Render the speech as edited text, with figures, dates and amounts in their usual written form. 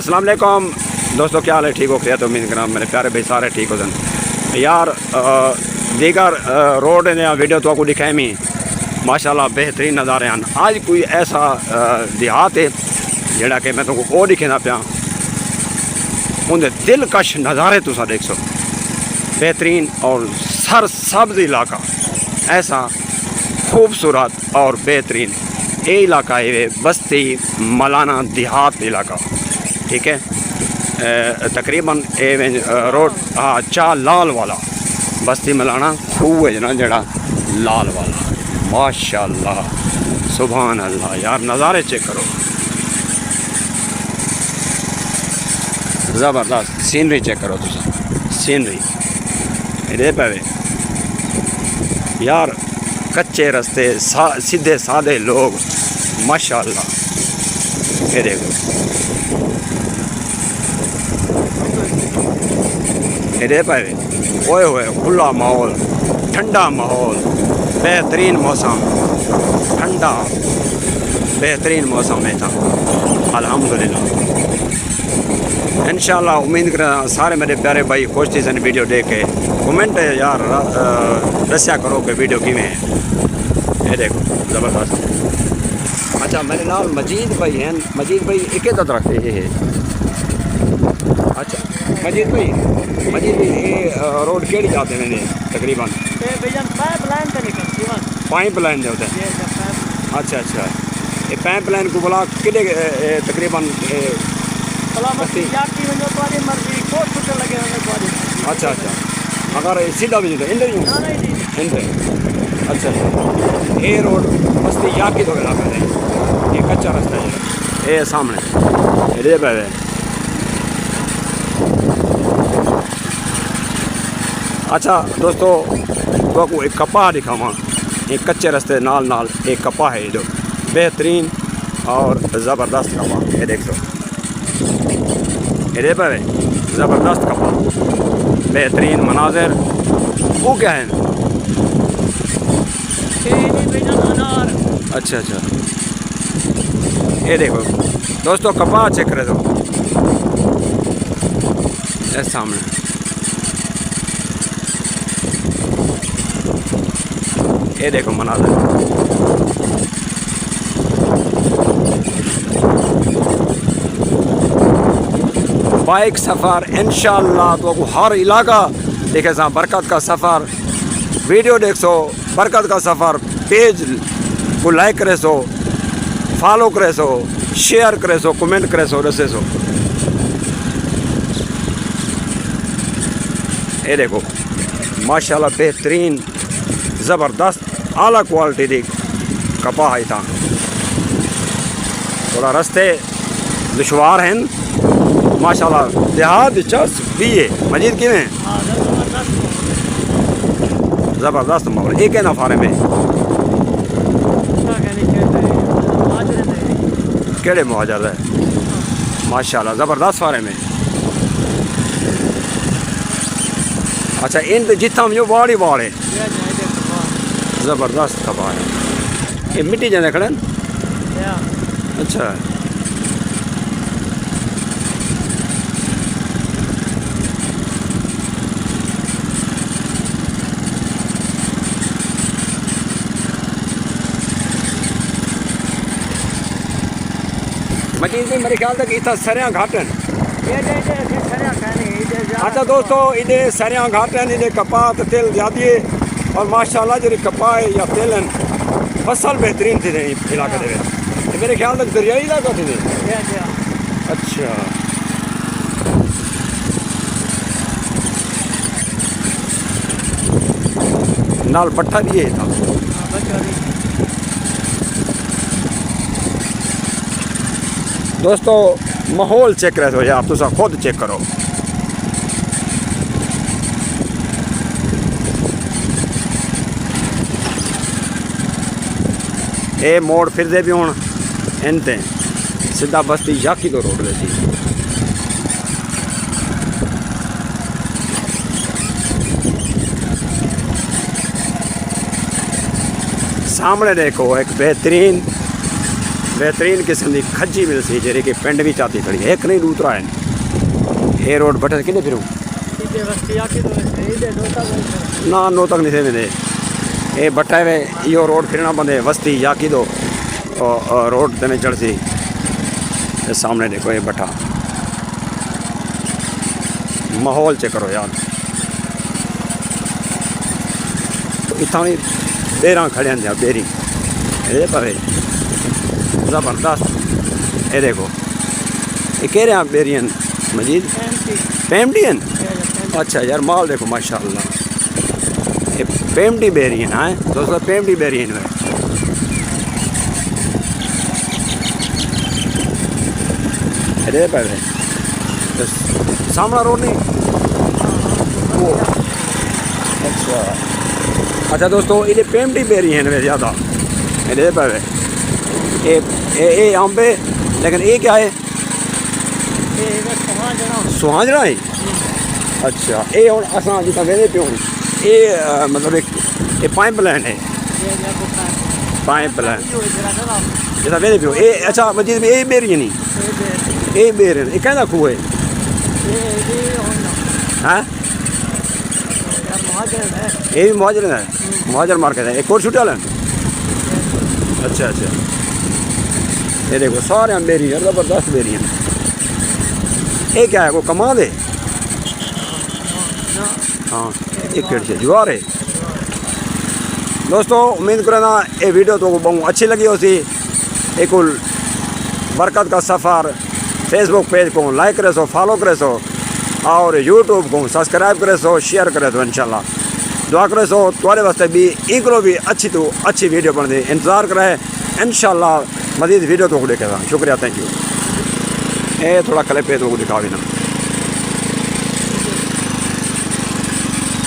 अस्सलाम वालेकुम दोस्तों, क्या हाल है? ठीक हो? खैर तो उम्मीद करा मेरे प्यारे भाई सारे ठीक हो सन यार। दीगर रोड ने वीडियो तो आपको दिखाए में माशाल्लाह बेहतरीन नज़ारे हैं। आज कोई ऐसा देहात है जोड़ा कि मैं तुमको वो दिखेना पाया, उनके दिलकश नज़ारे तुसा देख सो, बेहतरीन और सरसब्ज इलाका, ऐसा खूबसूरत और बेहतरीन ये इलाका है बस्ती मलाना देहात इलाका। ठीक है, तकरीबन रोड हाँ चा लाल वाला बस्ती मलाना खूह है ना जड़ा लाल वाला। माशाल्लाह सुभान अल्लाह यार, नज़ारे चेक करो, ज़बरदस्त सीनरी चेक करो तुम, सीनरी ये पे यार, कच्चे रास्ते सीधे साधे लोग माशाल्लाह। ये देखो ये पे ओए होए खुला माहौल, ठंडा माहौल, बेहतरीन मौसम, ठंडा बेहतरीन मौसम है था अल्हम्दुलिल्लाह। इंशाल्लाह उम्मीद कर सारे मेरे प्यारे भाई खुश थी सन वीडियो देख के। कमेंट यार दस्या करो कि वीडियो किमें है। ये देखो ज़बरदस्त। अच्छा मेरे नाल मजीद भाई हैं, मजीद भाई एक तरफ ये है। अच्छा मजीद भाई ये रोड केड़ी जाते हैं तकरीबन? पाइप लाइन होते हैं। अच्छा अच्छा, ये पाइप लाइन को बोला कि तकरीबन अच्छा अच्छा, अगर सीधा भी नहीं इंदर अच्छा अच्छा, ये रोड बस्ती याकी तो इलाका है, ये कच्चा रास्ता है ये सामने ये पे। अच्छा दोस्तों तो आपको एक कपा दिखावा, एक कच्चे रास्ते नाल नाल एक कपा है जो बेहतरीन और ज़बरदस्त कपा। ये देख लो ये पे ज़बरदस्त कपा, बेहतरीन मनाजिर। वो क्या है? अच्छा अच्छा, ये देखो दोस्तों कपा चेक करे दो इस सामने। ये देखो मनाजिर, बाइक सफ़र इंशाअल्लाह तो हर इलाका देखे सा बरकत का सफ़र। वीडियो देख सो बरकत का सफ़र, पेज को लाइक करे सो, फॉलो करे सो, शेयर करे सो, कमेंट करे सो, रसे सो। ये देखो माशाल्लाह बेहतरीन ज़बरदस्त आला क्वालिटी दी कपा है था। थोड़ा रास्ते दुशवार हैं माशाल्लाह, देहात चर्च भी है। मजीद किमें ज़बरदस्त माहौल, एक है ना फारे में केड़े मुहाजर है माशाल्लाह, ज़बरदस्त फारे में। अच्छा इन तो जितना जो बाड़ ही बाड़ है, ज़बरदस्त कपा है। ये मिट्टी जाने खड़े। अच्छा मजीद भी मेरे ख्याल तक इतना सरिया घाट हैं। अच्छा दोस्तों इधे सरिया घाट हैं, इधे कपास तेल ज़्यादा है और माशाल्लाह जो कपा है या तेल हैं फसल बेहतरीन थी इलाके दे। मेरे ख्याल तक दरियाई इलाका थी। अच्छा नाल पट्टा भी है था। दोस्तों माहौल चेक करे हो यार, तुसा खुद चेक करो। ये मोड़ फिर दे भी हूँ इनते सीधा बस्ती याकी तो रोड लेती। सामने देखो एक बेहतरीन बेहतरीन किस्म की खज्जी मिलती जी कि पिंड भी चाती खड़ी एक नहीं दूसरा है ये रोड बटे कि फिर ना नो तक नहीं थे ये बटा वे यो रोड फिरना बंदे वस्ती या की दो रोड ते में चढ़ती सामने देखो ये बटा माहौल चेक करो यार इतना भी बेरा खड़े हैं बेरी ये पर ज़बरदस्त ये देखो ये कह रहे हैं बेरियन मजीद पेमटियन अच्छा यार माल देखो माशाल्लाह ये पेमटी बेरियन है दोस्तों पेमटी बेरियन है अरे पर सामना रोड नहीं वो अच्छा दोस्तों ये पेमटी बेरियन है ज़्यादा अरे पर ये आंबे लेकिन ये क्या है सुहांजना है अच्छा ये हम असा जितना वेंदे पियो ये मतलब ये पाइप लाइन है पाइप लाइन जितना वेंदे पियो ये अच्छा मजीद में ये बेरी नहीं ये बेर ये कहना खूह है हाँ ये भी मुहाजर है मुहाजर मार्केट है एक और छुट्टा लें अच्छा अच्छा ये देखो सारे बेरी है ज़बरदस्त बेरी हैं ये क्या है वो कमा दे हाँ एक पेड़ से जुआर है दोस्तों उम्मीद करना ये वीडियो तो बहुत अच्छी लगी हो सी एक बरकत का सफ़र फेसबुक पेज को लाइक करे सो फॉलो करे सो और यूट्यूब को सब्सक्राइब करे सो शेयर करे सो इंशाल्लाह दुआ करे सो तुम्हारे वास्ते भी इकरो भी अच्छी तो अच्छी वीडियो बन दे इंतज़ार करे इंशाल्लाह मज़ीद वीडियो तो देखेगा शुक्रिया थैंक यू ये थोड़ा क्लिप पे तो दिखा भी ना